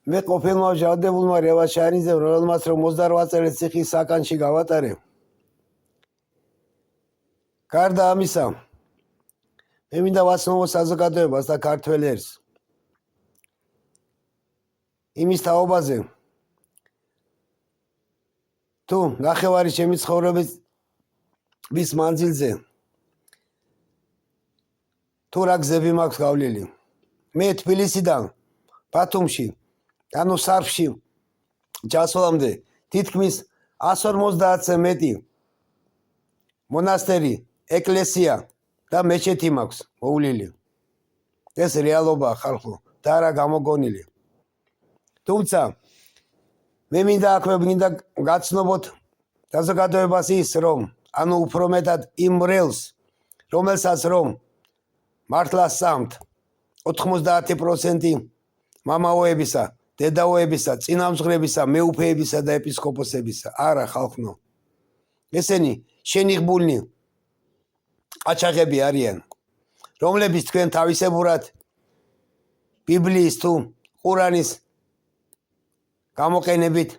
მე ყოფილმა ჟავდებულმა რევაშანიძემ, რომელმაც რომ 28 წელი ციხის საკანში გავატარე. გარდა ამისა, მე მინდა ვაცნობო საზოგადოებას და ქართველ ერს იმის თაობაზე, თუ ნახევარი ჩემი ცხოვრების მანძილზე თუ რა გზები მაქვს გავლილი. მე თბილისიდან ბათუმში, ანუ სარფში ჯასვლამდე თითქმის 150-ზე მეტი მონასტერი, ეკლესია და მეჩეთი მაქვს მოვლილი. ეს რეალობაა ხალხო და არა გამოგონილი. თუმცა მე მინდა გაცნობოთ საზოგადოებას ის, რომ ანუ უფრო მეტად იმ მრევლს, რომელსაც რომ მართლა სწამთ 90% მამაოებისა, დედაოებისა, წინამძღვრებისა, მეუფეებისა და ეპისკოპოსებისა. არა ხალხო. ესენი შენიღბულნი ყაჩაღები არიან, რომლებიც თქვენ თავისებურად ბიბლიის თუ ყურანის გამოყენებით,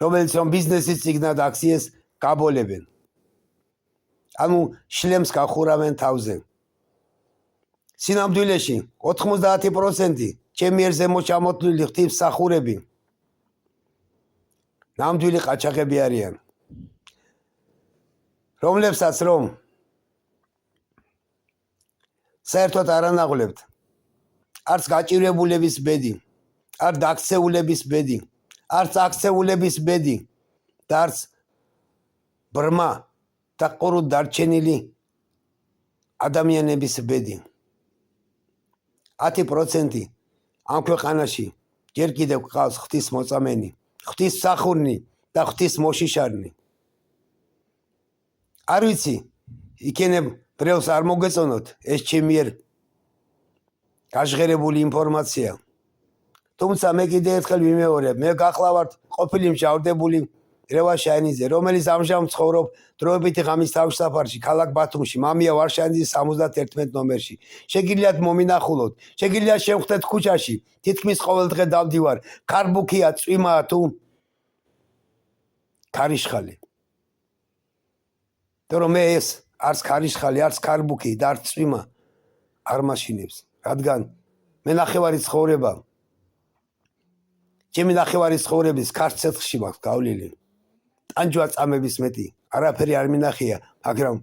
რომელიც რომ ბიზნესის წიგნად აქციეს გაბოლებენ. ანუ შლემს გახურავენ თავზე. სინამდვილეში 90% ჩემი ერზე მოჩამოთვლილი ღვთისმსახურები ნამდვილი ყაჩაღები არიან, რომლებსაც რომ საერთოდ არ ანაღლებთ არც გაჭირებულების ბედი, არც დაქცეულების ბედი, არც აქცეულების ბედი და არც ბრმა და ყრუდ დარჩენილი ადამიანების ბედი. 10% ამ ქვეყანაში ჯერ კიდევ გყავს ღვთისმოწამენი, ღვთისმსახურნი და ღვთისმოშიშარნი. არ ვიცი, იქნებ ბრელს არ მოგეწონოთ ეს ჩემი ერთ გაჟღერებული ინფორმაცია. თუმცა მე კიდე ერთხელ ვიმეორებ, მე გახლავართ ყოფილი მჟავდებული რევაშანიძე, რომელიც ამჟამად ცხოვრობ დროებითი ღამის თავშესაფარში, ქალაქ ბათუმში, მამია ვარშანიძის 71 ნომერში. შეგიძლიათ მომინახულოთ, შეგიძლიათ შევხვდეთ ქუჩაში, თითქმის ყოველ დღე დავდივარ, ქარბუქია, წვიმაა თუ ქარიშხალი. თორემ მე ეს არც ქარიშხალი, არც ქარბუქი და არც წვიმა არ მაშინებს, რადგან მე ნახევარი ცხოვრება, ჩემი ნახევარი ცხოვრების ქარცეცხლში მაქვს გავლილი. ტანჯვა წამების მეტი არაფერი არ მინახია, მაგრამ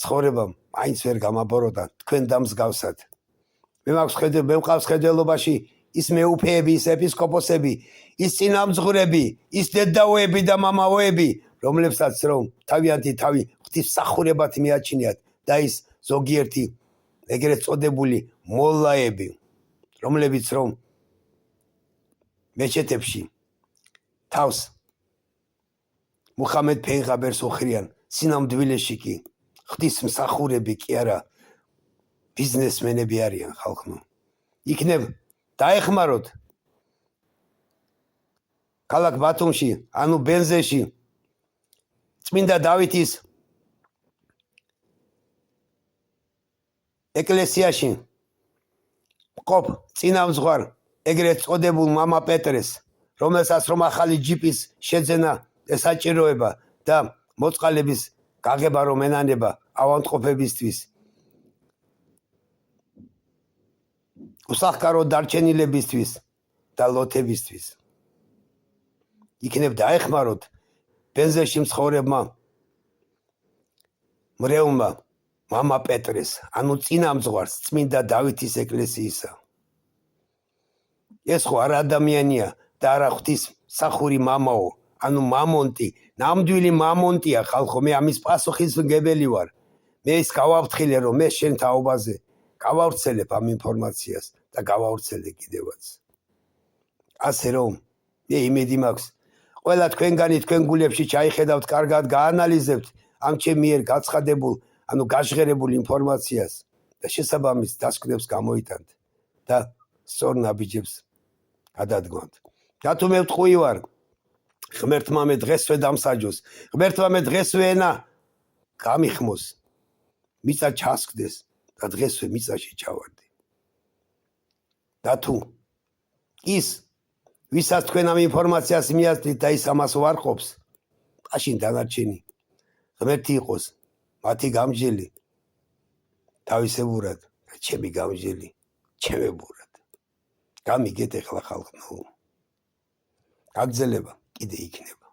ცხოვრებამ მაინც ვერ გამაბოროტა თქვენ დამსგავსად. მე მყავს ხედველობაში ის მეუფეები, ის ეპისკოპოსები, ის წინამძღვრები, ის დედაოები და მამაოები, რომლებსაც რომ თავიანთი თავი ღვთისმსახურებად მიაჩნიათ და ის ზოგიერთი ეგრეთ წოდებული მოლლაები, რომლებიც რომ მეჩეთებში თავს მუხამედ ფეიღამბერს უხრიან, სინამდვილეში კი ღვთისმსახურები კი არა, ბიზნესმენები არიან ხალხო. იქნებ დაეხმაროთ ქალაქ ბათუმში, ანუ ბენზეში, წმინდა დავითის ეკლესიაში მყოფ წინამძღვარ ეგრეთ წოდებულ მამა პეტრეს, რომელსაც რომ ახალი ჯიპის შეძენა ესაჭიროება და მოწყალების გაღება რომ ენანება ავადმყოფებისთვის, უსახკარო დარჩენილებისთვის და ლოთებისთვის. იქნებ დაეხმაროთ ბენზეში მცხოვრებმა მრევლმა მამა პეტრეს, ანუ წინამძღვარს წმინდა დავითის ეკლესიისა. ეს ხო არა ადამიანია და არა ღვთისმსახური მამაო, ანუ მამონტი, ნამდვილი მამონტია ხალხო. მე ამის პასუხისმგებელი ვარ. მე ის გავაფრთხილე, რომ მე შენ თაობაზე გავავრცელებ ამ ინფორმაციას და გავავრცელე კიდევაც. ასე რომ მე იმედი მაქვს, ყველა თქვენგანი თქვენ გულებში ჩაიხედავთ, კარგად გაანალიზებთ ამ ჩემი მიერ გაცხადებულ, ანუ გაჟღერებულ ინფორმაციას და შესაბამის დასკვნებს გამოიტანთ და სწორ ნაბიჯებს გადადგმავთ. და თუ მე ვტყვი ვარ, ღმერთმა მე დღესვე დამსაჯოს, ღმერთმა მე დღესვე ენა გამიხმოს, მიწა ჩასკდეს და დღესვე მიწაში ჩავარდი. და თუ ის ვისაც თქვენ ამ ინფორმაციას მიაცდით და ის ამას უარყოფს მაშინ დანარჩენი ღმერთი იყოს მათი გამჯელი თავისებურად ჩემი გამჯელი ჩემებურად გამიგეთ ეხლა ხალხო გაგრძელება კიდე იქნება